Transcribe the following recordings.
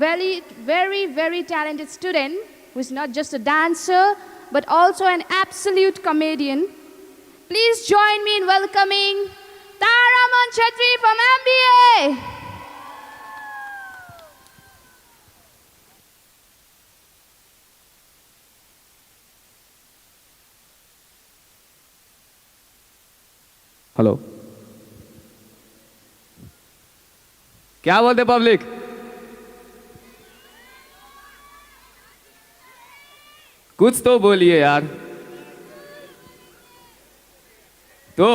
Very talented student who is not just a dancer but also an absolute comedian. Please join me in welcoming Taraman Chetri from MBA. Hello, क्या बोलते public? कुछ तो बोलिए यार। तो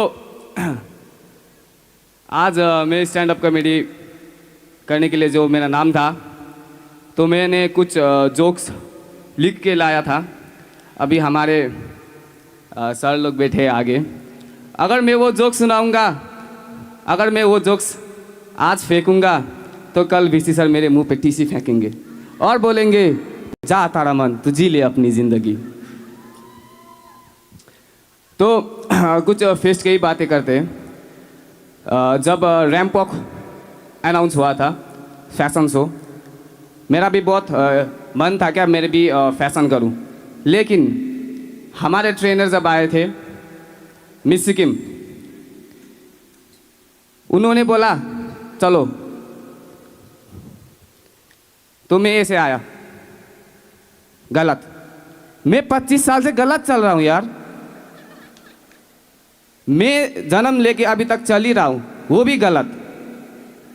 आज मैं स्टैंड अप कॉमेडी करने के लिए जो मेरा नाम था, तो मैंने कुछ जोक्स लिख के लाया था। अभी हमारे सर लोग बैठे हैं आगे। अगर मैं वो जोक्स सुनाऊंगा, अगर मैं वो जोक्स आज फेंकूंगा, तो कल वीसी सर मेरे मुंह पे टीसी फेंकेंगे और बोलेंगे, जा तारामन तू जी ले अपनी ज़िंदगी। तो कुछ फेस्ट की बातें करते हैं। जब रैंप वॉक अनाउंस हुआ था, फैशन शो, मेरा भी बहुत मन था क्या मेरे भी फैशन करूं। लेकिन हमारे ट्रेनर जब आए थे मिस सिक्किम, उन्होंने बोला चलो, तो मैं ऐसे आया। गलत। मैं 25 साल से गलत चल रहा हूं यार। मैं जन्म लेके अभी तक चल ही रहा हूं, वो भी गलत।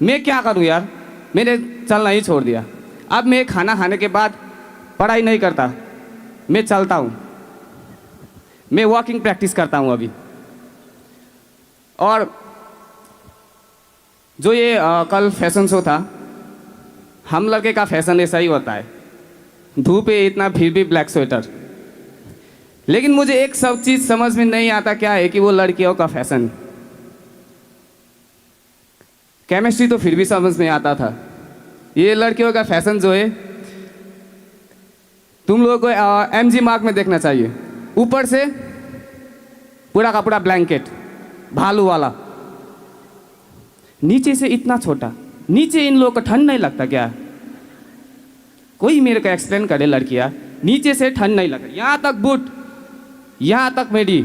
मैं क्या करूं यार, मैंने चलना ही छोड़ दिया। अब मैं खाना खाने के बाद पढ़ाई नहीं करता, मैं चलता हूं, मैं वॉकिंग प्रैक्टिस करता हूं अभी। और जो ये कल फैशन शो था, हम लड़के का फैशन ऐसा ही होता है, धूप है इतना फिर भी ब्लैक स्वेटर। लेकिन मुझे एक सब चीज़ समझ में नहीं आता क्या है कि वो लड़कियों का फैशन। केमिस्ट्री तो फिर भी समझ में आता था, ये लड़कियों का फैशन जो है, तुम लोगों को एमजी मार्क में देखना चाहिए। ऊपर से पूरा का पूरा ब्लैंकेट भालू वाला, नीचे से इतना छोटा। नीचे इन लोगों को ठंड नहीं लगता क्या? कोई मेरे को एक्सप्लेन करे लड़कियां। नीचे से ठंड नहीं लगता, यहाँ तक बूट, यहाँ तक मेडी,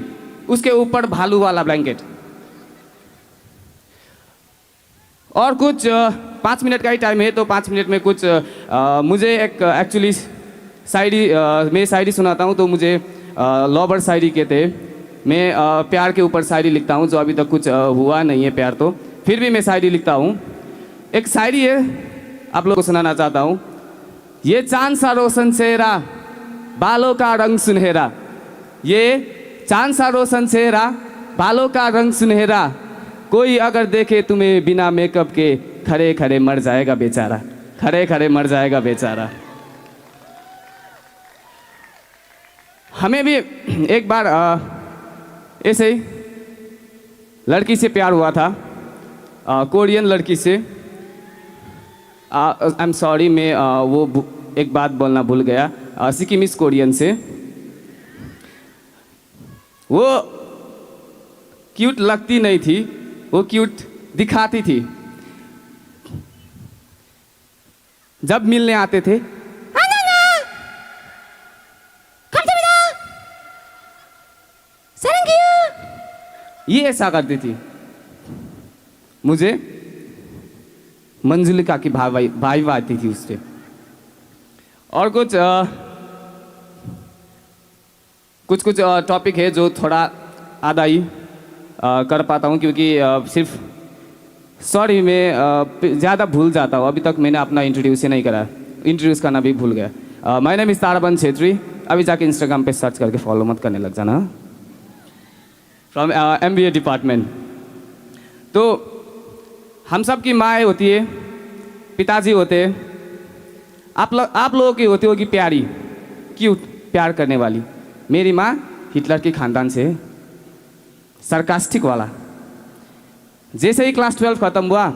उसके ऊपर भालू वाला ब्लैंकेट। और कुछ 5 मिनट का ही टाइम है, तो 5 मिनट में कुछ मुझे एक एक्चुअली शायरी, मैं शायरी सुनाता हूँ। तो मुझे लॉबर शायरी कहते हैं। मैं प्यार के ऊपर शायरी लिखता हूँ, जो अभी तक कुछ हुआ नहीं है प्यार, तो फिर भी मैं शायरी लिखता हूँ। एक शायरी है, आप लोगों को सुनाना चाहता हूँ। ये चांद सा रोशन चेहरा, बालों का रंग सुनहरा। ये चांद सा रोशन चेहरा, बालों का रंग सुनहरा। कोई अगर देखे तुम्हें बिना मेकअप के, खड़े खड़े मर जाएगा बेचारा, खड़े खड़े मर जाएगा बेचारा। हमें भी एक बार ऐसे ही लड़की से प्यार हुआ था, कोरियन लड़की से। आई एम सॉरी, मैं वो एक बात बोलना भूल गया। सिक्किमिस कोरियन से। वो क्यूट लगती नहीं थी, वो क्यूट दिखाती थी। जब मिलने आते थे, ये ऐसा करती थी। मुझे मंजुलिका की भाई आती थी उससे। और कुछ टॉपिक है जो थोड़ा आधा ही कर पाता हूँ, क्योंकि सिर्फ सॉरी मैं ज़्यादा भूल जाता हूँ। अभी तक मैंने अपना इंट्रोड्यूस ही नहीं करा, इंट्रोड्यूस करना भी भूल गया। My name is Taraman Chhetri. अभी जाके इंस्टाग्राम पे सर्च करके फॉलो मत करने लग जाना। From MBA department. तो हम सब की माँ होती है, पिताजी होते हैं, आप लोगों की होती होगी प्यारी, क्यूट, प्यार करने वाली। मेरी माँ हिटलर के खानदान से, सरकास्टिक वाला। जैसे ही क्लास 12 ख़त्म हुआ,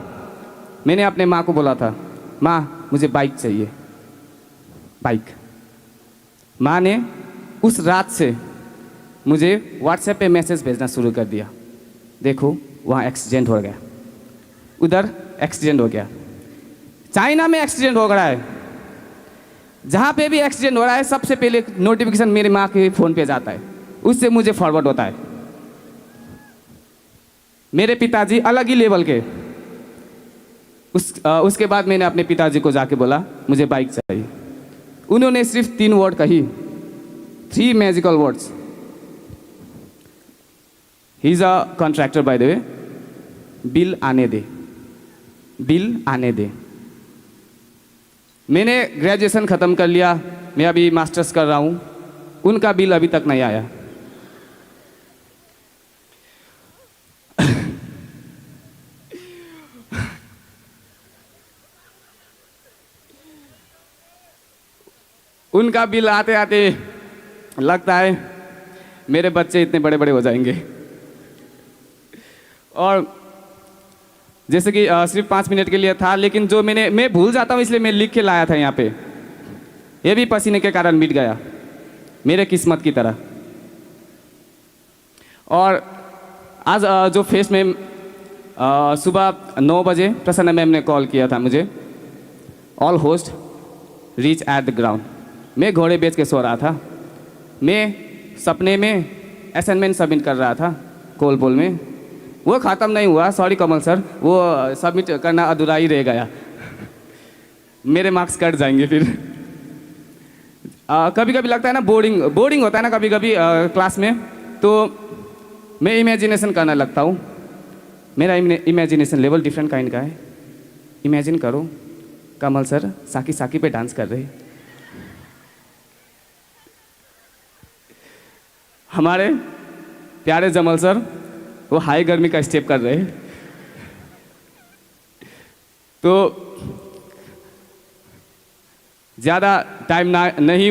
मैंने अपने माँ को बोला था, माँ मुझे बाइक चाहिए, बाइक। माँ ने उस रात से मुझे व्हाट्सएप पे मैसेज भेजना शुरू कर दिया। देखो वहाँ एक्सीडेंट हो गया, उधर एक्सीडेंट हो गया, चाइना में एक्सीडेंट हो गया है, जहाँ पे भी एक्सीडेंट हो रहा है सबसे पहले नोटिफिकेशन मेरे माँ के फ़ोन पे जाता है, उससे मुझे फॉरवर्ड होता है। मेरे पिताजी अलग ही लेवल के। उसके बाद मैंने अपने पिताजी को जाके बोला मुझे बाइक चाहिए। उन्होंने सिर्फ 3 वर्ड कही, 3 magical words. He is a contractor by the way. Bill आने दे, बिल आने दे। मैंने ग्रेजुएशन ख़त्म कर लिया, मैं अभी मास्टर्स कर रहा हूँ, उनका बिल अभी तक नहीं आया। उनका बिल आते आते लगता है मेरे बच्चे इतने बड़े बड़े हो जाएंगे। और जैसे कि सिर्फ 5 मिनट के लिए था, लेकिन जो मैं भूल जाता हूँ, इसलिए मैं लिख के लाया था यहाँ पे। ये भी पसीने के कारण मिट गया, मेरे किस्मत की तरह। और आज जो फेस्ट में सुबह 9 बजे प्रसन्न मैम ने कॉल किया था मुझे, all host reach at the ground. मैं घोड़े बेच के सो रहा था, मैं सपने में असाइनमेंट सबमिट कर रहा था कोलबोल में। वो ख़त्म नहीं हुआ, सॉरी कमल सर, वो सबमिट करना अधूरा ही रह गया। मेरे मार्क्स कट जाएंगे फिर। कभी कभी लगता है ना बोरिंग होता है ना कभी कभी क्लास में, तो मैं इमेजिनेशन करने लगता हूँ। मेरा इमेजिनेशन लेवल डिफरेंट काइंड का है। इमेजिन करो कमल सर साकी साकी पे डांस कर रहे, हमारे प्यारे जमल सर वो हाई गर्मी का स्टेप कर रहे। तो ज़्यादा टाइम नहीं